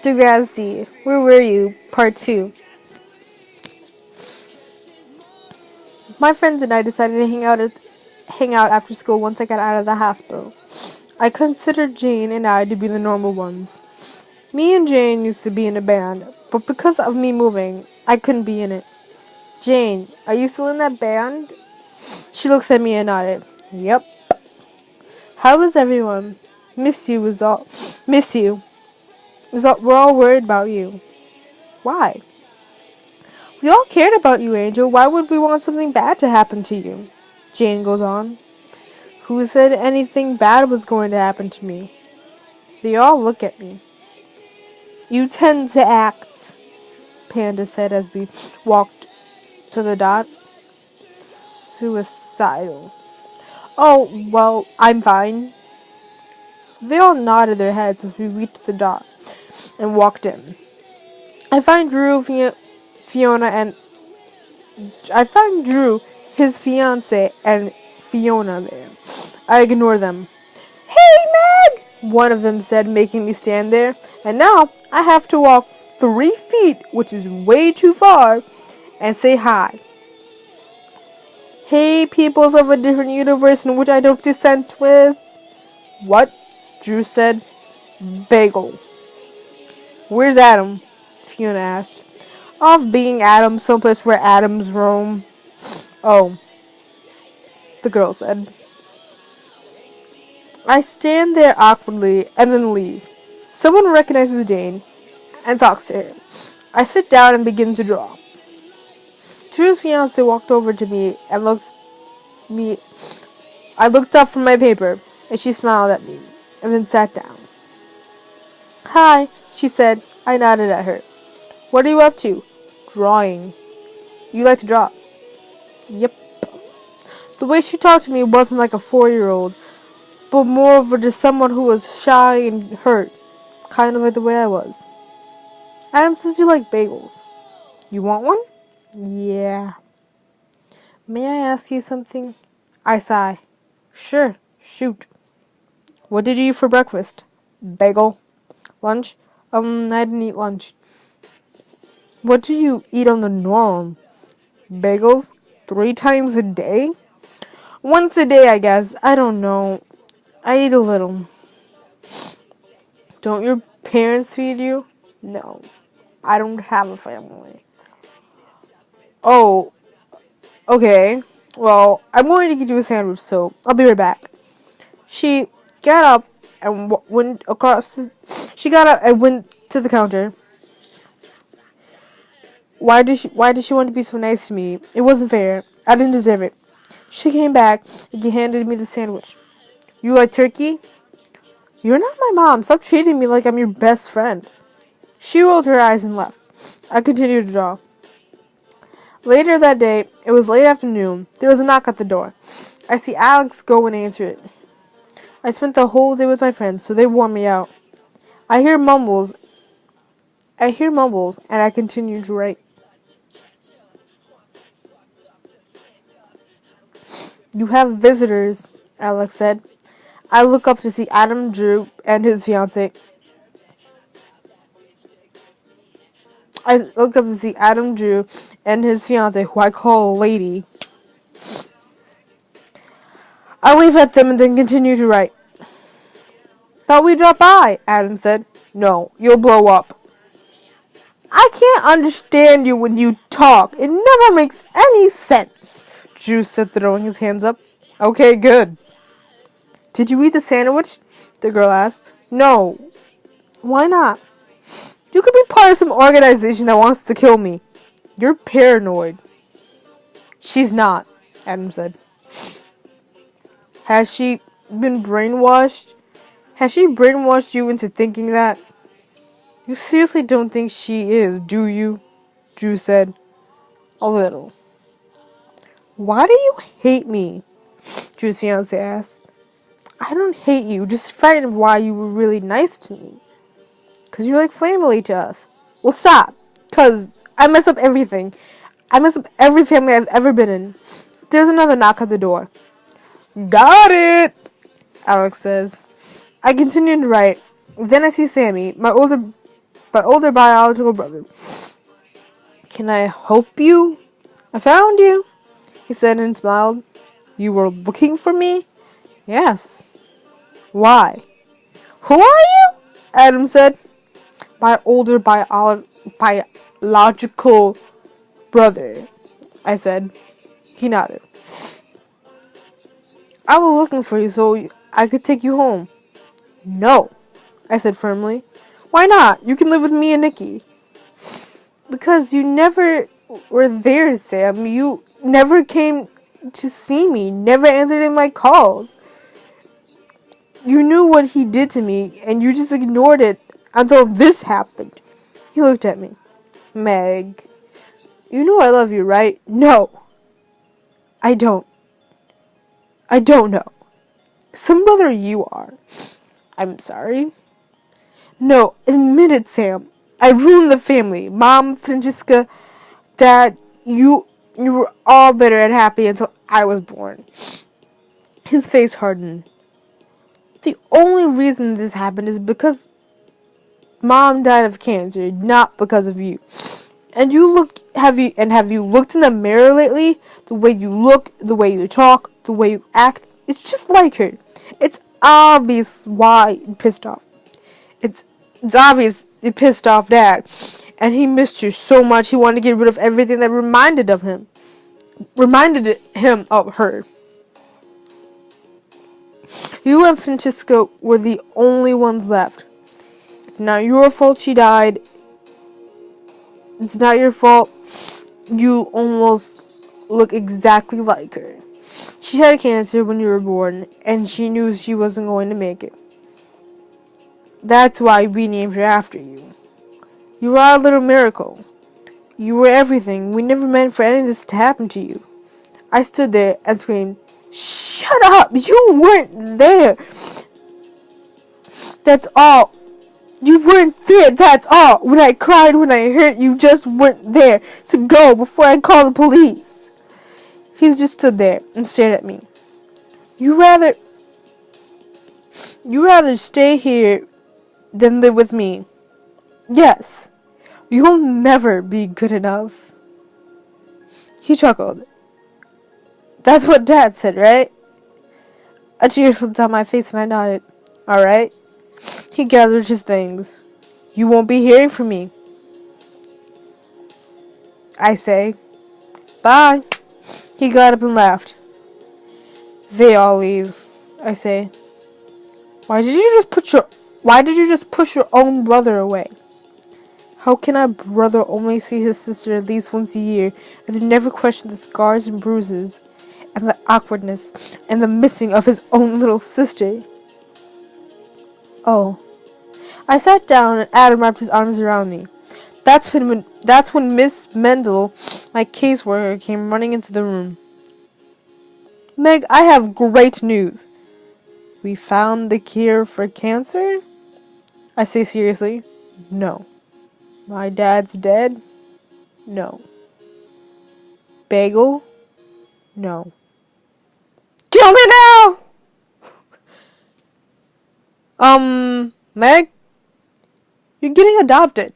Degrassi, where were you? Part 2. My friends and I decided to hang out after school once I got out of the hospital. I considered Jane and I to be the normal ones. Me and Jane used to be in a band, but because of me moving, I couldn't be in it. Jane, are you still in that band? She looks at me and nodded. Yep. How is everyone? Miss you is all. Miss you. We're all worried about you. Why? We all cared about you, Angel. Why would we want something bad to happen to you? Jane goes on. Who said anything bad was going to happen to me? They all look at me. You tend to act, Panda said as we walked to the dot. Suicidal. Oh, well, I'm fine. They all nodded their heads as we reached the dot and walked in. I find Drew, Fiona, and I found Drew, his fiance, and Fiona there. I ignore them. Hey, Meg! One of them said, making me stand there. And now I have to walk 3 feet, which is way too far, and say hi. Hey, peoples of a different universe in which I don't dissent with. What? Drew said. Bagel. Where's Adam? Fiona asked. Off being Adam, someplace where atoms roam. Oh, the girl said. I stand there awkwardly and then leave. Someone recognizes Jane and talks to her. I sit down and begin to draw. Drew's fiance walked over to me and me. I looked up from my paper and she smiled at me and then sat down. Hi, she said. I nodded at her. What are you up to? Drawing. You like to draw? Yep. The way she talked to me wasn't like a 4-year-old, but more of just someone who was shy and hurt, kind of like the way I was. Adam says you like bagels. You want one? Yeah. May I ask you something? I sigh. Sure, shoot. What did you eat for breakfast? Bagel. Lunch? I didn't eat lunch. What do you eat on the norm? Bagels? 3 times a day? Once a day, I guess. I don't know. I eat a little. Don't your parents feed you? No. I don't have a family. Oh, okay. Well, I'm going to get you a sandwich, so I'll be right back. She got up and went across. She got up and went to the counter. Why did she want to be so nice to me? It wasn't fair. I didn't deserve it. She came back and handed me the sandwich. You like turkey? You're not my mom. Stop treating me like I'm your best friend. She rolled her eyes and left. I continued to draw. Later that day, it was late afternoon. There was a knock at the door. I see Alex go and answer it. I spent the whole day with my friends, so they wore me out. I hear mumbles, and I continue to write. You have visitors, Alex said. I look up to see Adam, Drew, and his fiance. Who I call a lady. I wave at them and then continue to write. Thought we'd drop by, Adam said. No, you'll blow up. I can't understand you when you talk. It never makes any sense, Drew said, throwing his hands up. Okay, good. Did you eat the sandwich? The girl asked. No. Why not? You could be part of some organization that wants to kill me. You're paranoid. She's not, Adam said. Has she been brainwashed? Has she brainwashed you into thinking that? You seriously don't think she is, do you? Drew said. A little. Why do you hate me? Drew's fiance asked. I don't hate you, just frightened why you were really nice to me. 'Cause you're like family to us. Well, stop. 'Cause I mess up everything. I mess up every family I've ever been in. There's another knock at the door. Got it, Alex says. I continue to write. Then I see Sammy, my older biological brother. Can I help you? I found you, he said and smiled. You were looking for me? Yes. Why? Who are you? Adam said. My older biological brother, I said. He nodded. I was looking for you so I could take you home. No, I said firmly. Why not? You can live with me and Nikki. Because you never were there, Sam. You never came to see me, never answered any of my calls. You knew what he did to me, and you just ignored it until this happened. He looked at me. Meg, you know I love you, right? No, I don't. I don't know. Some brother you are. I'm sorry. No, admit it, Sam. I ruined the family. Mom, Francesca, Dad, you were all bitter and happy until I was born. His face hardened. The only reason this happened is because Mom died of cancer, not because of you. And have you looked in the mirror lately? The way you look, the way you talk, the way you act, it's just like her. It's obvious why you pissed off. It's obvious it pissed off Dad. And he missed you so much he wanted to get rid of everything that reminded him of her. You and Francesca were the only ones left. It's not your fault she died. It's not your fault you almost look exactly like her. She had cancer when you were born, and she knew she wasn't going to make it. That's why we named her after you. You are a little miracle. You were everything. We never meant for any of this to happen to you. I stood there and screamed, Shut up! You weren't there! That's all. You weren't there, that's all. When I cried, when I hurt, you just weren't there to go before I called the police. He just stood there and stared at me. You rather stay here than live with me. Yes, you'll never be good enough. He chuckled. That's what Dad said, right? A tear slipped down my face and I nodded. Alright. He gathered his things. You won't be hearing from me. I say. Bye. He got up and laughed. They all leave. I say. Why did you just push your own brother away? How can a brother only see his sister at least once a year and then never question the scars and bruises and the awkwardness and the missing of his own little sister? Oh. I sat down and Adam wrapped his arms around me. That's when Miss Mendel, my caseworker, came running into the room. Meg, I have great news. We found the cure for cancer? I say seriously, no. My dad's dead? No. Bagel? No. Kill me now! Meg? You're getting adopted.